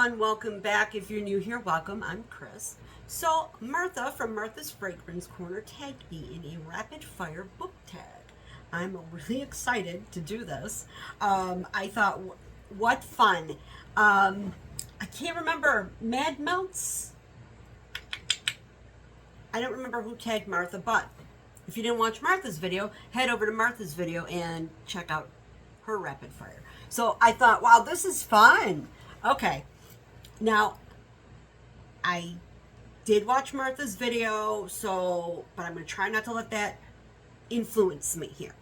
everyone, welcome back. If you're new here, welcome. I'm Chris. So Martha from Martha's Fragrance Corner tagged me in a rapid fire book tag. I'm really excited to do this. I thought, what fun. I can't remember, Mad Melts? I don't remember who tagged Martha, but if you didn't watch Martha's video, head over to Martha's video and check out her rapid fire. So I thought, wow, this is fun. Okay, now I did watch Martha's video, but I'm going to try not to let that influence me here.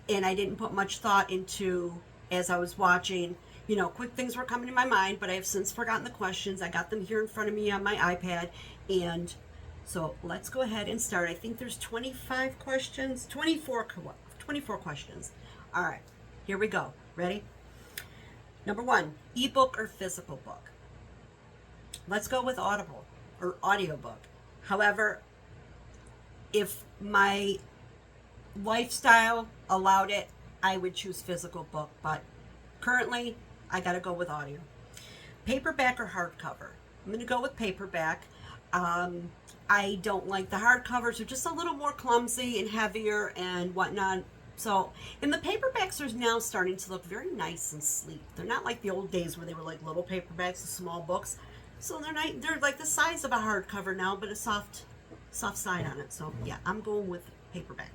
And I didn't put much thought into, as I was watching, quick things were coming to my mind, but I have since forgotten the questions. I got them here in front of me on my iPad, and so let's go ahead and start. I think there's 25 questions, 24 questions. All right, here we go. Ready? Number 1, ebook or physical book? Let's go with Audible or audiobook. However, if my lifestyle allowed it, I would choose physical book, but currently I gotta go with audio. Paperback or hardcover? I'm gonna go with paperback. I don't like the hardcovers. They're just a little more clumsy and heavier and whatnot. So, and the paperbacks are now starting to look very nice and sleek. They're not like the old days where they were like little paperbacks, small books. So they're like the size of a hardcover now, but a soft side on it. So yeah, I'm going with paperback.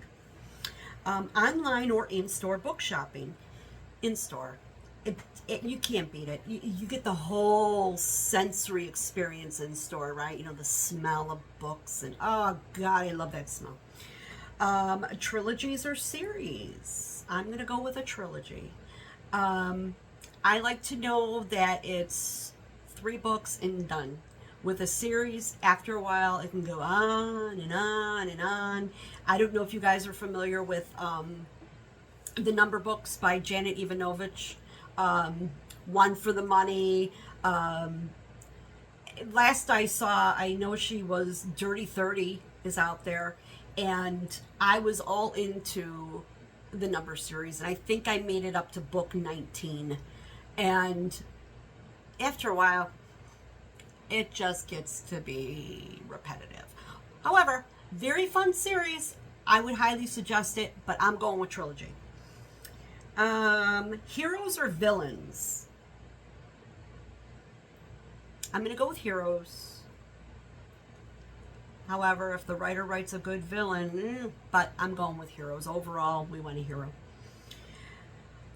Online or in-store book shopping? In-store. You can't beat it. You get the whole sensory experience in store, right? The smell of books, and oh God, I love that smell. Trilogies or series? I'm going to go with a trilogy. I like to know that it's 3 books and done. With a series, after a while, it can go on and on and on. I don't know if you guys are familiar with the number books by Janet Ivanovich. One for the Money. Last I saw, I know she was Dirty 30 is out there. And I was all into the number series. And I think I made it up to book 19. And after a while, it just gets to be repetitive. However, very fun series. I would highly suggest it, but I'm going with trilogy. Heroes or villains? I'm going to go with heroes. However, if the writer writes a good villain, but I'm going with heroes. Overall, we want a hero.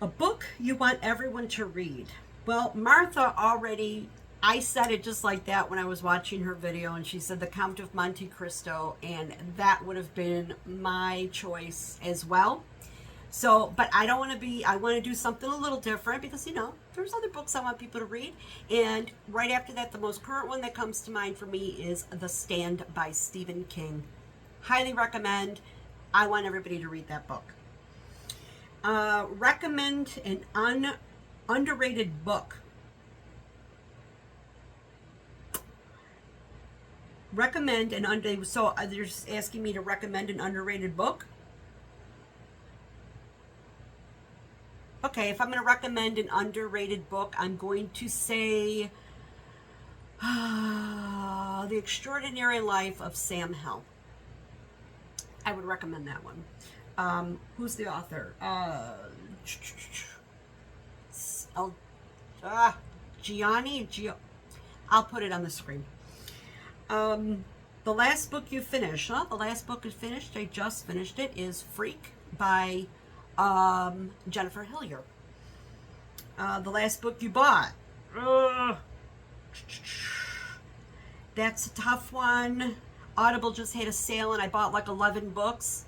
A book you want everyone to read? Well, Martha already, I said it just like that when I was watching her video, and she said The Count of Monte Cristo, and that would have been my choice as well. So, but I don't want to be, I want to do something a little different because, there's other books I want people to read. And right after that, the most current one that comes to mind for me is The Stand by Stephen King. Highly recommend. I want everybody to read that book. Recommend an underrated book. Recommend an so they're just asking me to recommend an underrated book. Okay, if I'm going to recommend an underrated book, I'm going to say The Extraordinary Life of Sam Hill. I would recommend that one. Who's the author? Gianni? I'll put it on the screen. The last book you finished, the last book is finished, I just finished it, is Freak by Jennifer Hillier. The last book you bought. That's a tough one. Audible just had a sale and I bought like 11 books.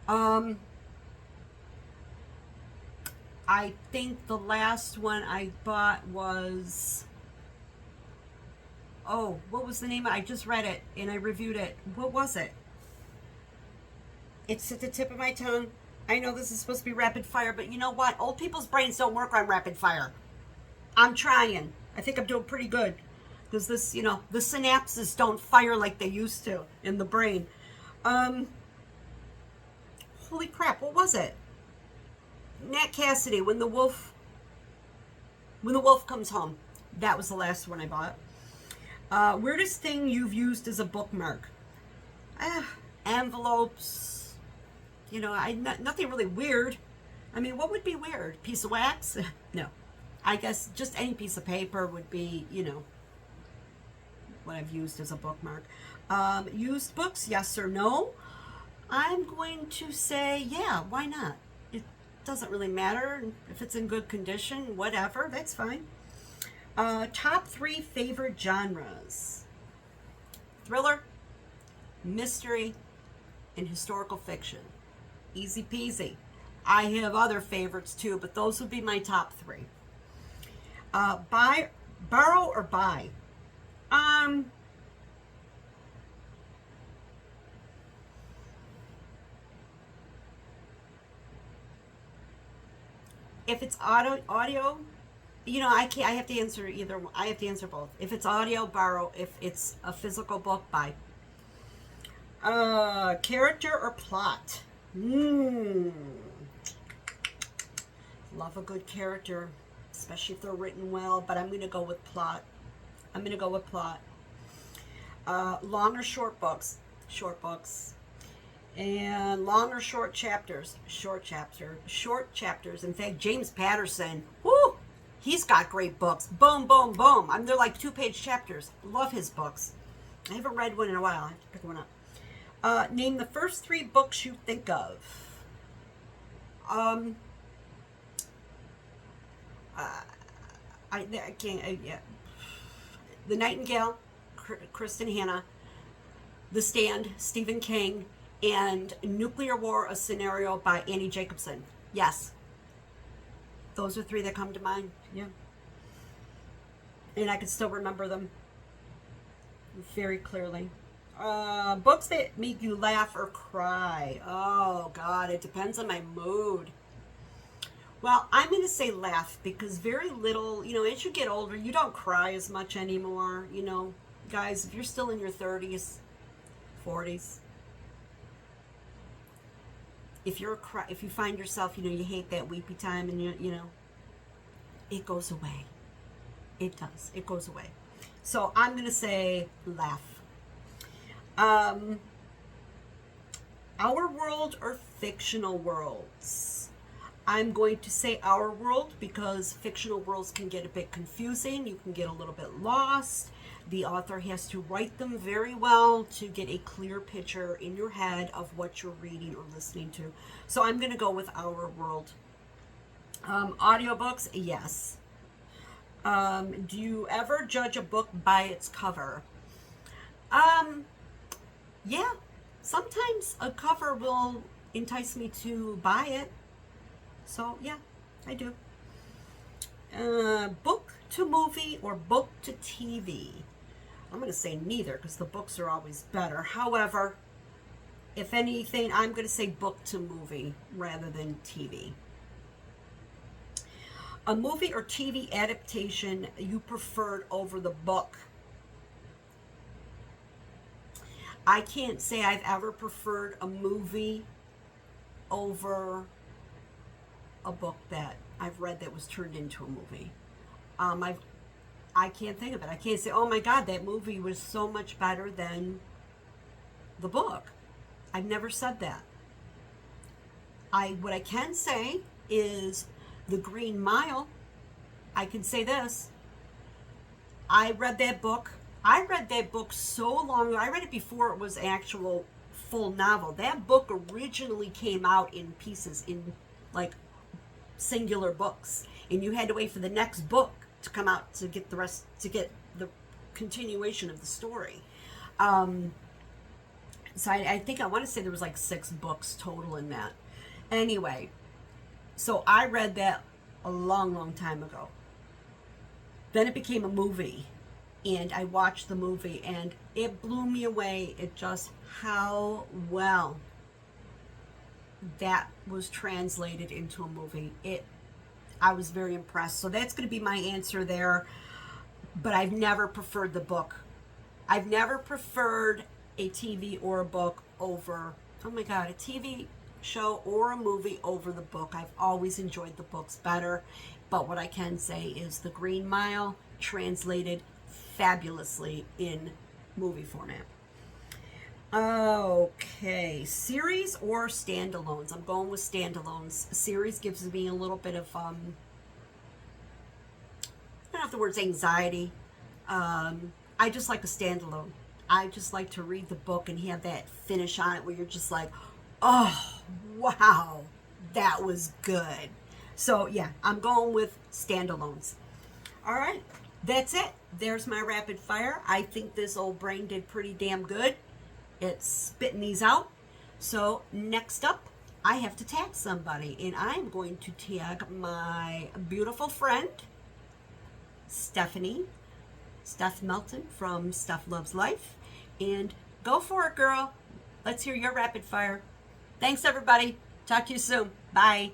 I think the last one I bought was, what was the name? I just read it and I reviewed it. What was it? It's at the tip of my tongue. I know this is supposed to be rapid fire, but you know what? Old people's brains don't work on rapid fire. I'm trying. I think I'm doing pretty good. Because this, the synapses don't fire like they used to in the brain. Holy crap, what was it? Nat Cassidy, when the wolf comes home. That was the last one I bought. Weirdest thing you've used as a bookmark? Envelopes. You know, nothing really weird. I mean, what would be weird? Piece of wax? No. I guess just any piece of paper would be, you know, what I've used as a bookmark. Used books, yes or no? I'm going to say, yeah, why not? It doesn't really matter if it's in good condition, whatever, that's fine. Top 3 favorite genres: thriller, mystery, and historical fiction. Easy peasy. I have other favorites too, but those would be my top 3. Borrow or buy? If it's audio, you know, I can't. I have to answer either. I have to answer both. If it's audio, borrow. If it's a physical book, buy. Character or plot? Love a good character, especially if they're written well. But I'm gonna go with plot. I'm gonna go with plot. Long or short books? Short books. And long or short chapters? Short chapters. In fact, James Patterson, whoo, he's got great books. Boom, boom, boom. They're like 2-page chapters. Love his books. I haven't read one in a while. I have to pick one up. Name the first 3 books you think of. I can't. Yeah. The Nightingale, Kristen Hanna. The Stand, Stephen King. And Nuclear War, a Scenario by Annie Jacobson. Yes. Those are 3 that come to mind. Yeah. And I can still remember them very clearly. Books that make you laugh or cry. Oh, God, it depends on my mood. Well, I'm going to say laugh because very little, you know, as you get older, you don't cry as much anymore. You know, guys, if you're still in your 30s, 40s, if you find yourself, you know, you hate that weepy time and you know, it goes away. It does. It goes away. So I'm going to say laugh. Our world or fictional worlds? I'm going to say our world because fictional worlds can get a bit confusing. You can get a little bit lost. The author has to write them very well to get a clear picture in your head of what you're reading or listening to. So I'm going to go with our world. Audiobooks, yes. Do you ever judge a book by its cover? Yeah. Sometimes a cover will entice me to buy it. So, yeah, I do. Book to movie or book to TV? I'm going to say neither because the books are always better. However, if anything, I'm going to say book to movie rather than TV. A movie or TV adaptation you preferred over the book? I can't say I've ever preferred a movie over a book that I've read that was turned into a movie. I can't think of it. I can't say, oh my God, that movie was so much better than the book. I've never said that. What I can say is The Green Mile. I can say this. I read that book so long ago. I read it before it was actual full novel. That book originally came out in pieces, in like singular books, and you had to wait for the next book to come out to get the rest, to get the continuation of the story. So I think I want to say there was like 6 books total in that. Anyway, so I read that a long time ago. Then it became a movie, and I watched the movie, and it blew me away. It just how well that was translated into a movie. I was very impressed. So that's going to be my answer there. But I've never preferred the book. I've never preferred a TV or a book over, oh my God, a TV show or a movie over the book. I've always enjoyed the books better. But what I can say is The Green Mile translated fabulously in movie format. Okay, series or standalones? I'm going with standalones. Series gives me a little bit of, I don't know if the word's anxiety. I just like a standalone. I just like to read the book and have that finish on it where you're just like, oh, wow, that was good. So yeah, I'm going with standalones. All right, that's it. There's my rapid fire. I think this old brain did pretty damn good. It's spitting these out. So next up, I have to tag somebody, and I'm going to tag my beautiful friend, Stephanie, Steph Melton from Steph Loves Life. And go for it, girl. Let's hear your rapid fire. Thanks, everybody. Talk to you soon. Bye.